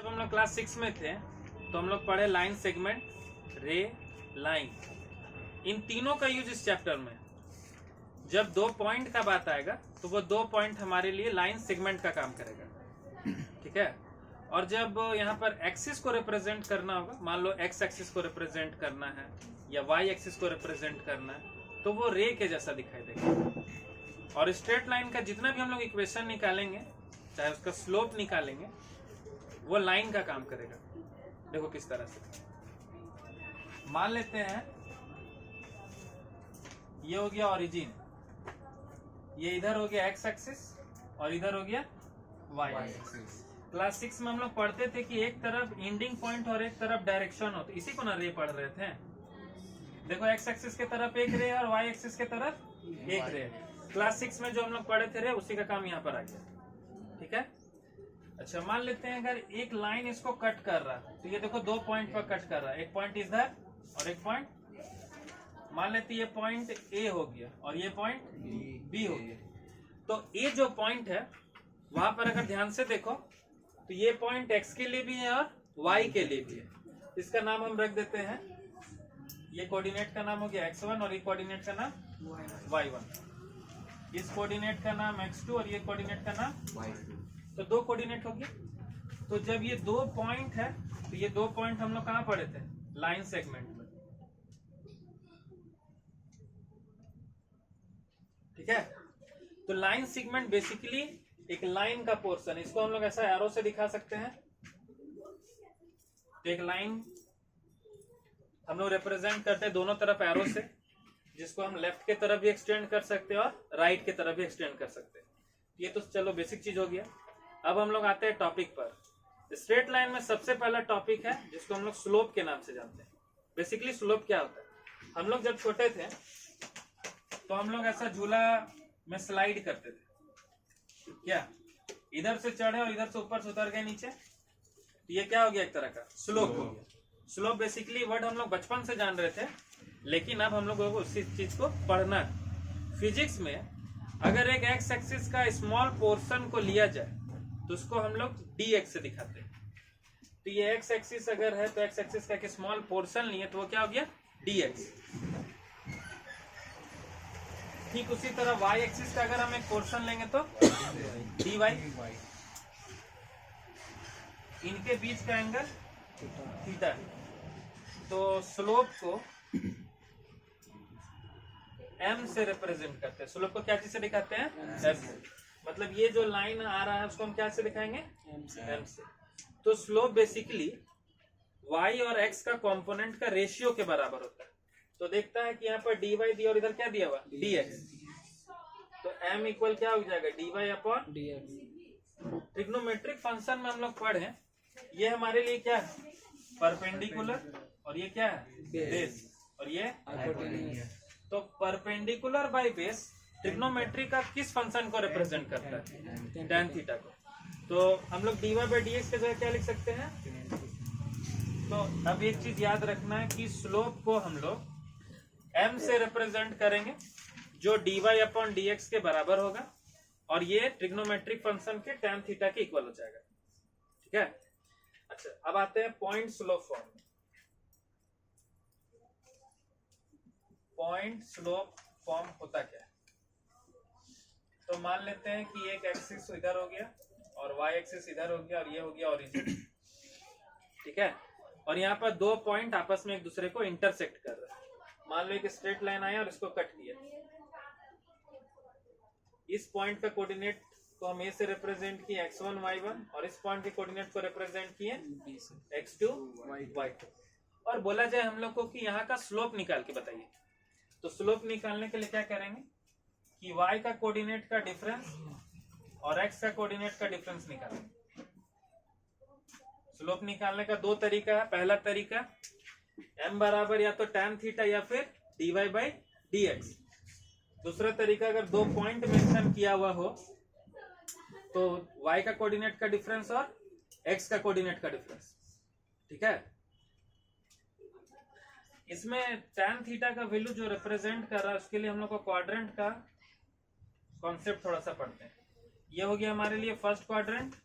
जब हम लोग क्लास 6 में थे तो हम लोग पढ़े लाइन सेगमेंट, रे, लाइन। इन तीनों का यूज इस चैप्टर में। जब 2 पॉइंट का बात आएगा तो वो 2 पॉइंट हमारे लिए लाइन सेगमेंट का काम करेगा, ठीक है। और जब यहाँ पर एक्सिस को रिप्रेजेंट करना होगा, मान लो एक्स एक्सिस को रिप्रेजेंट करना है या वाई एक्सिस को रिप्रेजेंट करना है, तो वो रे के जैसा दिखाई देगा। और स्ट्रेट लाइन का जितना भी हम लोग इक्वेशन निकालेंगे, चाहे उसका स्लोप निकालेंगे, वो लाइन का काम करेगा। देखो किस तरह से, मान लेते हैं ये हो गया ओरिजिन, ये इधर हो गया एक्स एक्सिस और इधर हो गया वाई एक्सिस। क्लास 6 में हम लोग पढ़ते थे कि एक तरफ एंडिंग पॉइंट और एक तरफ डायरेक्शन होता, इसी को ना रे पढ़ रहे थे। देखो एक्स एक्सिस के तरफ एक रे और वाई एक्सिस के तरफ एक रे। क्लास 6 में जो हम लोग पढ़े थे रे, उसी का काम यहाँ पर आ गया, ठीक है। अच्छा, मान लेते हैं अगर एक लाइन इसको कट कर रहा है, तो ये देखो 2 पॉइंट पर कट कर रहा है, एक पॉइंट इधर और एक पॉइंट, मान लेते ये पॉइंट ए हो गया और ये पॉइंट बी हो गया। तो ये जो पॉइंट है वहां पर अगर ध्यान से देखो तो ये पॉइंट एक्स के लिए भी है और वाई के लिए भी है। इसका नाम हम रख देते हैं, ये कोऑर्डिनेट का नाम हो गया x1 और ये कोऑर्डिनेट का नाम y1। इस कोऑर्डिनेट का नाम x2 और ये कोऑर्डिनेट का नाम y2। तो 2 कोऑर्डिनेट हो गया। तो जब ये 2 पॉइंट है तो ये 2 पॉइंट हम लोग कहाँ पढ़े थे? लाइन सेगमेंट में, ठीक है। तो लाइन सेगमेंट बेसिकली एक लाइन का पोर्शन, इसको हम लोग ऐसा एरो से दिखा सकते हैं। तो एक लाइन हम लोग रिप्रेजेंट करते हैं दोनों तरफ एरो से, जिसको हम लेफ्ट के तरफ भी एक्सटेंड कर सकते हैं और राइट के तरफ भी एक्सटेंड कर सकते हैं। ये तो चलो बेसिक चीज हो गया। अब हम लोग आते हैं टॉपिक पर। स्ट्रेट लाइन में सबसे पहला टॉपिक है जिसको हम लोग स्लोप के नाम से जानते हैं। बेसिकली स्लोप क्या होता है? हम लोग जब छोटे थे तो हम लोग ऐसा झूला में स्लाइड करते थे, क्या इधर से चढ़े और इधर से ऊपर से उतर गए नीचे, तो ये क्या हो गया? एक तरह का स्लोप हो गया। स्लोप बेसिकली वर्ड हम लोग बचपन से जान रहे थे, लेकिन अब हम लोगों को उसी चीज को पढ़ना है। फिजिक्स में अगर एक एक्स एक्सिस का स्मॉल पोर्शन को लिया जाए तो उसको हम लोग dx से दिखाते हैं। तो ये एक्स एक्सिस अगर है तो एक्स एक्सिस का एक स्मॉल पोर्शन लिए तो वो क्या हो गया? dx। ठीक उसी तरह y एक्सिस का अगर हम एक पोर्शन लेंगे तो dy। इनके बीच का एंगल थीटा है। तो स्लोप को m से रिप्रेजेंट करते हैं। स्लोप को क्या चीज से दिखाते हैं? m से। मतलब ये जो लाइन आ रहा है उसको हम क्या से दिखाएंगे? m से। तो स्लोप बेसिकली y और x का कंपोनेंट का रेशियो के बराबर होता है। तो देखता है कि यहाँ पर dy दिया और इधर क्या दिया हुआ? dx। तो m इक्वल क्या हो जाएगा? dy upon dx। Trigonometric function में हम लोग पढ़े, ये हमारे लिए क्या है? परपेंडिकुलर, और ये क्या है? बेस, और ये हाइपोटेन्यूज। तो परपेंडिकुलर बाय बेस ट्रिग्नोमेट्री का किस फंक्शन को रिप्रेजेंट करता है? tan थीटा को। तो हम लोग dy बाई dx के जगह क्या लिख सकते हैं? तो अब एक चीज याद रखना है कि स्लोप को हम लोग m से रिप्रेजेंट करेंगे, जो dy अपॉन dx के बराबर होगा, और ये ट्रिग्नोमेट्रिक फंक्शन के tan थीटा के इक्वल हो जाएगा, ठीक है। अच्छा, अब आते हैं पॉइंट स्लोप फॉर्म में। पॉइंट स्लोप फॉर्म होता क्या है? तो मान लेते हैं कि एक एक्सिस इधर हो गया और y एक्सिस इधर हो गया और ये हो गया ओरिजिन, ठीक है। और यहाँ पर 2 पॉइंट आपस में एक दूसरे को इंटरसेक्ट कर रहे हैं। मान लो एक स्ट्रेट लाइन आया और इसको कट किया। इस पॉइंट का कोऑर्डिनेट को हम a से रिप्रेजेंट किए x1 y1, और इस पॉइंट के कोऑर्डिनेट को रिप्रेजेंट किए x2 y2। और बोला जाए हम लोग को कि यहाँ का स्लोप निकाल के बताइए, तो स्लोप निकालने के लिए क्या करेंगे कि y का कोऑर्डिनेट का डिफरेंस और x का कोऑर्डिनेट का डिफरेंस निकालेंगे। स्लोप निकालने का 2 तरीका है। पहला तरीका m बराबर या तो tan थीटा या फिर dy बाई dx। दूसरा तरीका, अगर 2 पॉइंट मेंशन किया हुआ हो तो y का कोऑर्डिनेट का डिफरेंस और x का कोऑर्डिनेट का डिफरेंस, ठीक है। इसमें tan थीटा का वैल्यू जो रिप्रेजेंट कर रहा है उसके लिए हम लोग को क्वाड्रेंट का कॉन्सेप्ट थोड़ा सा पढ़ते हैं। ये हो गया हमारे लिए फर्स्ट क्वाड्रेंट,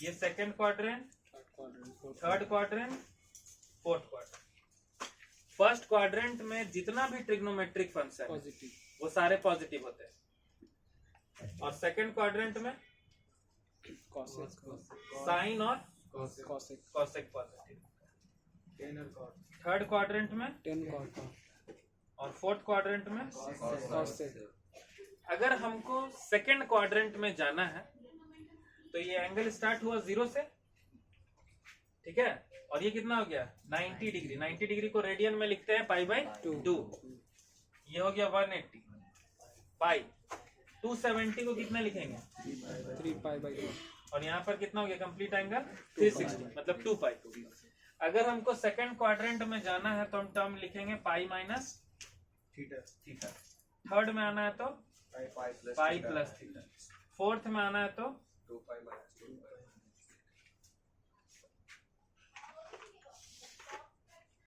ये second quadrant third quadrant, fourth quadrant. First quadrant में जितना भी ट्रिग्नोमेट्रिक फंक्शन है वो सारे पॉजिटिव होते हैं, और सेकंड क्वाड्रेंट में साइन और कॉसेक पॉजिटिव, थर्ड क्वाड्रेंट में और फोर्थ क्वाड्रेंट में अगर हमको सेकंड क्वाड्रेंट में जाना है तो ये एंगल स्टार्ट हुआ 0 से, ठीक है, और ये कितना हो गया 90 डिग्री। 90 डिग्री को रेडियन में लिखते हैं π/2, ये हो गया 180 पाई। 270 को कितना लिखेंगे 3π/2, और यहाँ पर कितना हो गया कंप्लीट एंगल 360 मतलब 2π। अगर हमको सेकंड क्वाड्रेंट में जाना है तो हम टर्म लिखेंगे π-θ। थर्ड में आना है तो π + θ। फोर्थ में आना है तो